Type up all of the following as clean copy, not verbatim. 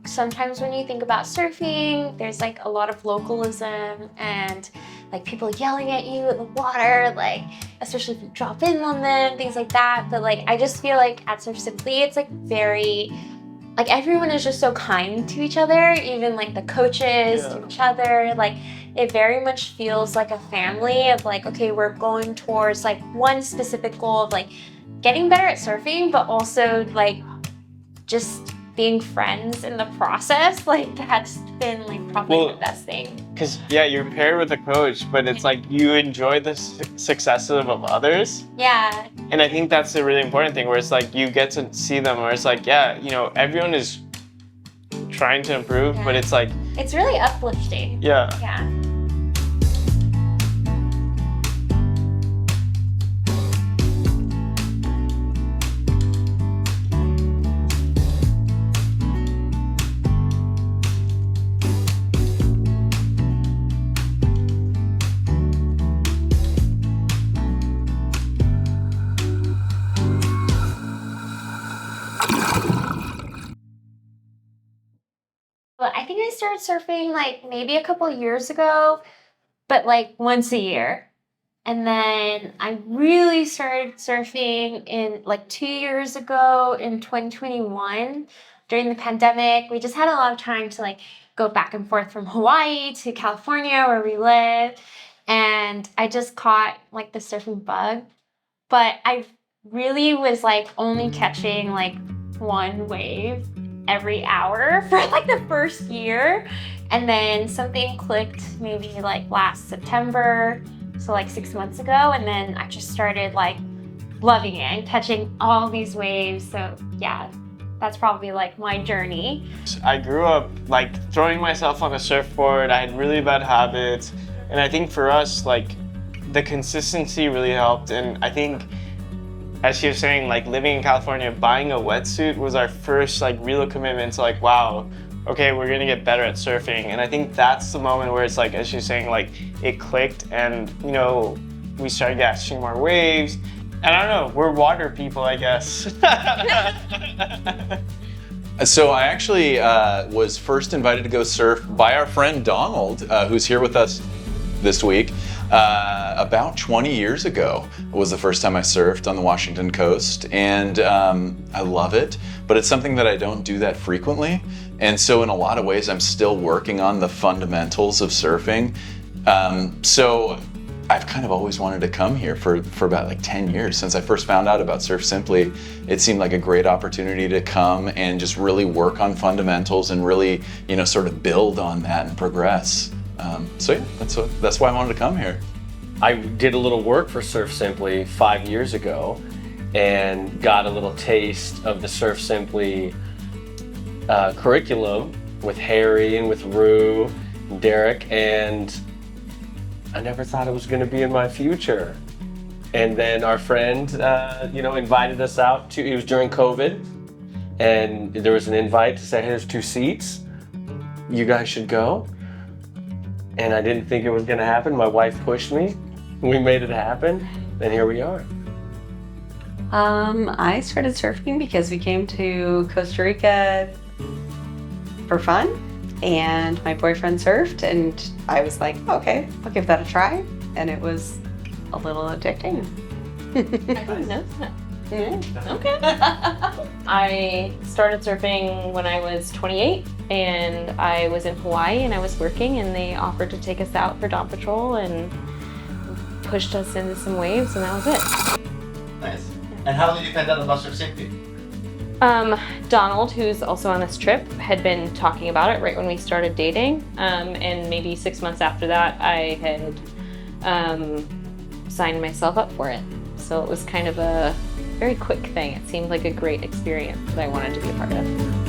sometimes when you think about surfing, there's like a lot of localism and like people yelling at you in the water, like especially if you drop in on them, things like that. But like I just feel like at Surf Simply, it's like very like everyone is just so kind to each other, even like the coaches to each other. Like it very much feels like a family of like, okay, we're going towards like one specific goal of like getting better at surfing, but also like just being friends in the process. Like that's been like probably the best thing. Because you're paired with a coach, but it's like you enjoy the successes of others. Yeah. And I think that's a really important thing where it's like you get to see them where it's like, everyone is trying to improve, but it's like... It's really uplifting. Yeah. Yeah. Well, I think I started surfing like maybe a couple years ago, but like once a year. And then I really started surfing in like 2 years ago in 2021 during the pandemic. We just had a lot of time to like go back and forth from Hawaii to California where we live. And I just caught like the surfing bug, but I really was like only catching like one wave every hour for like the first year. And then something clicked maybe like last September, so like 6 months ago. And then I just started like loving it and catching all these waves. So yeah, that's probably like my journey. I grew up like throwing myself on a surfboard. I had really bad habits. And I think for us, like the consistency really helped. And I think, as she was saying, like living in California, buying a wetsuit was our first like real commitment to like, wow, okay, we're gonna get better at surfing. And I think that's the moment where it's like, as she was saying, like it clicked and we started catching more waves. And I don't know, we're water people, I guess. So I actually was first invited to go surf by our friend Donald, who's here with us this week. About 20 years ago was the first time I surfed on the Washington coast, and I love it, but it's something that I don't do that frequently. And so in a lot of ways, I'm still working on the fundamentals of surfing. So I've kind of always wanted to come here for about like 10 years. Since I first found out about Surf Simply, it seemed like a great opportunity to come and just really work on fundamentals and really, sort of build on that and progress. So yeah, that's why I wanted to come here. I did a little work for Surf Simply 5 years ago and got a little taste of the Surf Simply curriculum with Harry and with Rue and Derek, and I never thought it was going to be in my future. And then our friend, invited us out to, it was during COVID, and there was an invite to say, hey, there's 2 seats. You guys should go. And I didn't think it was going to happen. My wife pushed me. We made it happen, and here we are. I started surfing because we came to Costa Rica for fun, and my boyfriend surfed, and I was like, okay, I'll give that a try. And it was a little addicting. I didn't know that. Okay. I started surfing when I was 28, and I was in Hawaii and I was working, and they offered to take us out for Dawn Patrol and pushed us into some waves, and that was it. Nice. And how did you find out about Surf Simply? Donald, who's also on this trip, had been talking about it right when we started dating, and maybe 6 months after that I had signed myself up for it. So it was kind of a very quick thing. It seemed like a great experience that I wanted to be a part of.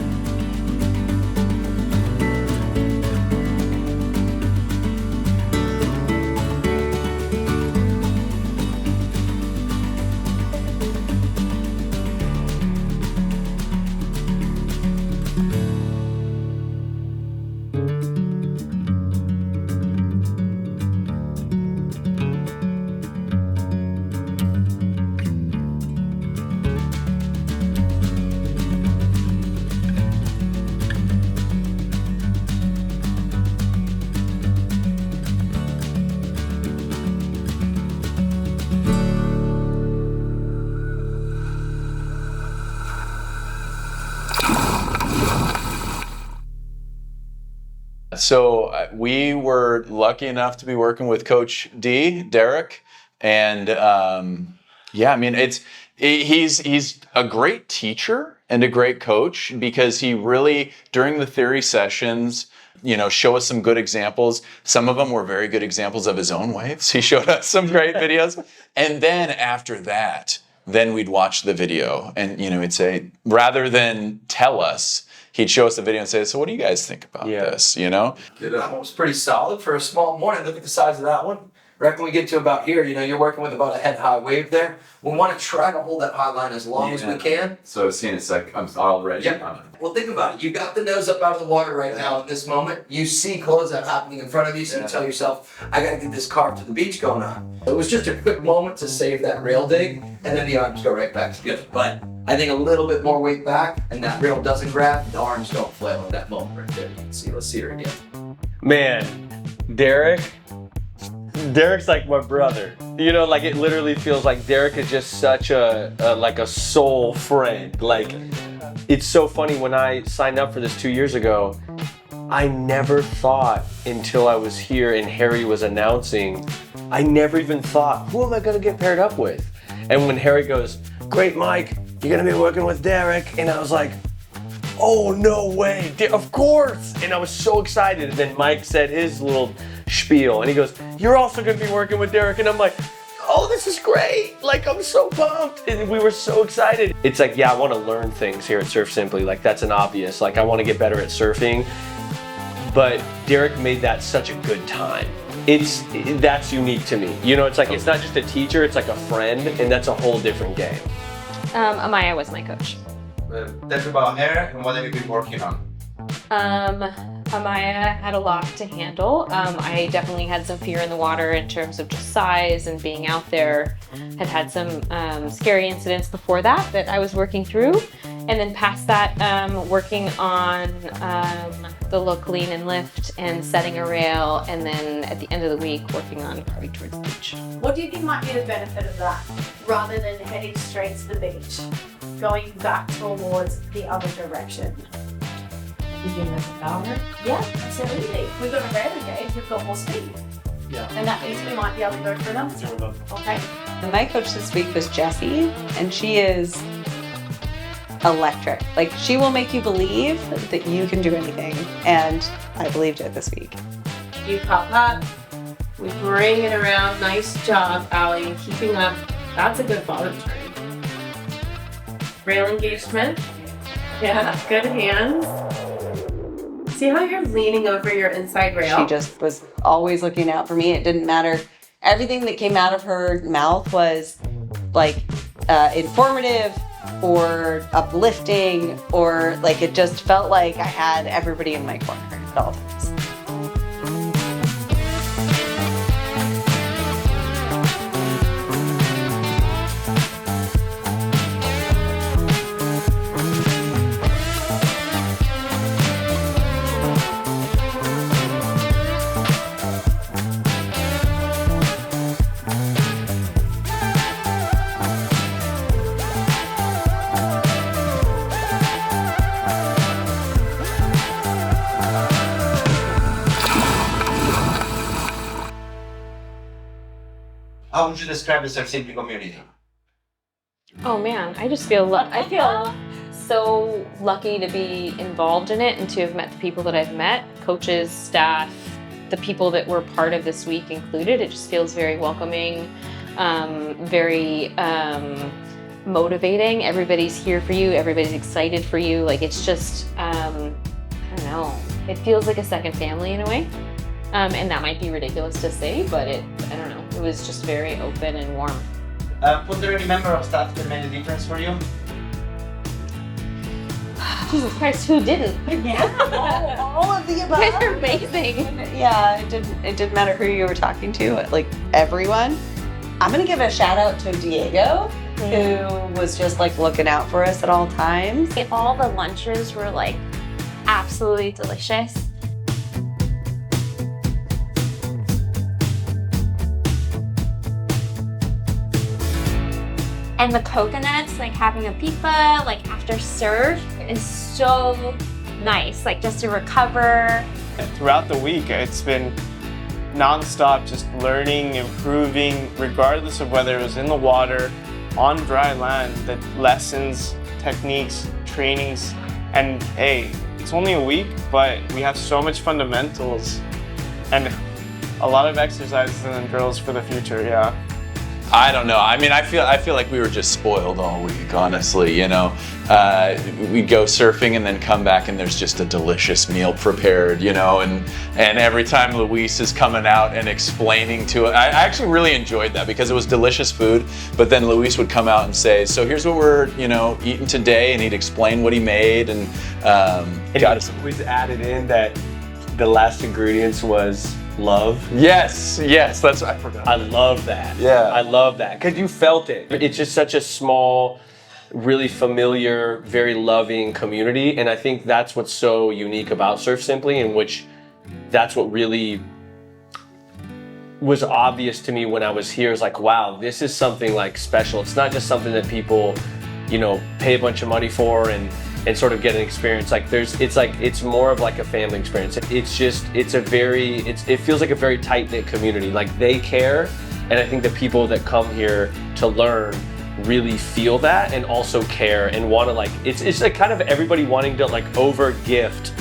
So we were lucky enough to be working with Coach D, Derek, and yeah, I mean he's a great teacher and a great coach because he really during the theory sessions, show us some good examples. Some of them were very good examples of his own waves. He showed us some great videos, and then after that, then we'd watch the video, and he'd say rather than tell us. He'd show us the video and say, so what do you guys think about this, That one was pretty solid for a small morning. Look at the size of that one. Right when we get to about here, you're working with about a head high wave there. We want to try to hold that high line as long as we can. So seeing it's like I'm already. Yeah. Well, think about it. You got the nose up out of the water right now in this moment. You see closeout happening in front of you, so you tell yourself, I got to get this carve to the beach going on. It was just a quick moment to save that rail dig, and then the arms go right back together. But I think a little bit more weight back, and that rail doesn't grab, the arms don't flail at that moment right there. You can see. Let's see her again. Man, Derek's like my brother. Like it literally feels like Derek is just such a soul friend. Like it's so funny when I signed up for this 2 years ago, I never thought until I was here and Harry was announcing, I never even thought, who am I gonna get paired up with? And when Harry goes, great Mike, you're gonna be working with Derek, and I was like, oh no way, of course! And I was so excited, and then Mike said his little spiel, and he goes, you're also gonna be working with Derek, and I'm like, oh, this is great! Like, I'm so pumped! And we were so excited. It's like, yeah, I wanna learn things here at Surf Simply, like that's an obvious, like I wanna get better at surfing, but Derek made that such a good time. That's unique to me. It's like, it's not just a teacher, it's like a friend, and that's a whole different game. Amaya was my coach. Tell me about her and what have you been working on? Amaya had a lot to handle. I definitely had some fear in the water in terms of just size and being out there. Had some scary incidents before that I was working through. And then past that, working on the look, lean, and lift and setting a rail. And then at the end of the week, working on carving towards the beach. What do you think might be the benefit of that, rather than heading straight to the beach, going back towards the other direction? Yeah, absolutely. We've got a radar gauge, we've got more speed. Yeah. And that means we might be able to go for another. Okay. And my coach this week was Jessie, and she is electric. Like, she will make you believe that you can do anything, and I believed it this week. You pop up, we bring it around. Nice job, Allie, keeping up. That's a good bottom turn. Rail engagement. Yeah, good hands. See how you're leaning over your inside rail? She just was always looking out for me. It didn't matter. Everything that came out of her mouth was like informative or uplifting, or like it just felt like I had everybody in my corner at all times. How would you describe the Surf Simply community? Oh man, I just feel I feel so lucky to be involved in it and to have met the people that I've met, coaches, staff, the people that were part of this week included. It just feels very welcoming, very motivating. Everybody's here for you. Everybody's excited for you. Like, it's just, I don't know. It feels like a second family in a way. And that might be ridiculous to say, but I don't know. It was just very open and warm. Was there any member of staff that made a difference for you? Jesus Christ, who didn't? Yeah, all of the above. You guys are amazing. Yeah, it didn't matter who you were talking to, like everyone. I'm gonna give a shout out to Diego, who was just like looking out for us at all times. All the lunches were like absolutely delicious. And the coconuts, like having a pipa, like after surf is so nice. Like just to recover Throughout the week, it's been non-stop, just learning, improving, regardless of whether it was in the water, on dry land, the lessons, techniques, trainings, and hey, it's only a week, but we have so much fundamentals and a lot of exercises and drills for the future, yeah. I don't know. I mean, I feel like we were just spoiled all week, honestly. You know, we'd go surfing and then come back and there's just a delicious meal prepared. You know, and every time Luis is coming out and explaining to it, I actually really enjoyed that because it was delicious food. But then Luis would come out and say, "So here's what we're eating today," and he'd explain what he made and got us. Always added in that the last ingredients was love. Yes, that's I forgot. I love that. Yeah. I love that because you felt it. It's just such a small, really familiar, very loving community, and I think that's what's so unique about Surf Simply, in which that's what really was obvious to me when I was here. Is like, wow, this is something like special. It's not just something that people, pay a bunch of money for and sort of get an experience. Like it's more of like a family experience. It feels like a very tight-knit community. Like they care, and I think the people that come here to learn really feel that and also care and want to it's like kind of everybody wanting to over gift.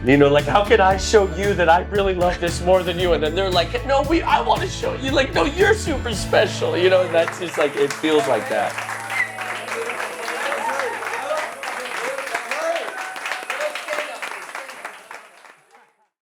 Like, how can I show you that I really love this more than you? And then they're like, no, I want to show you, no, you're super special. That's just it feels like that.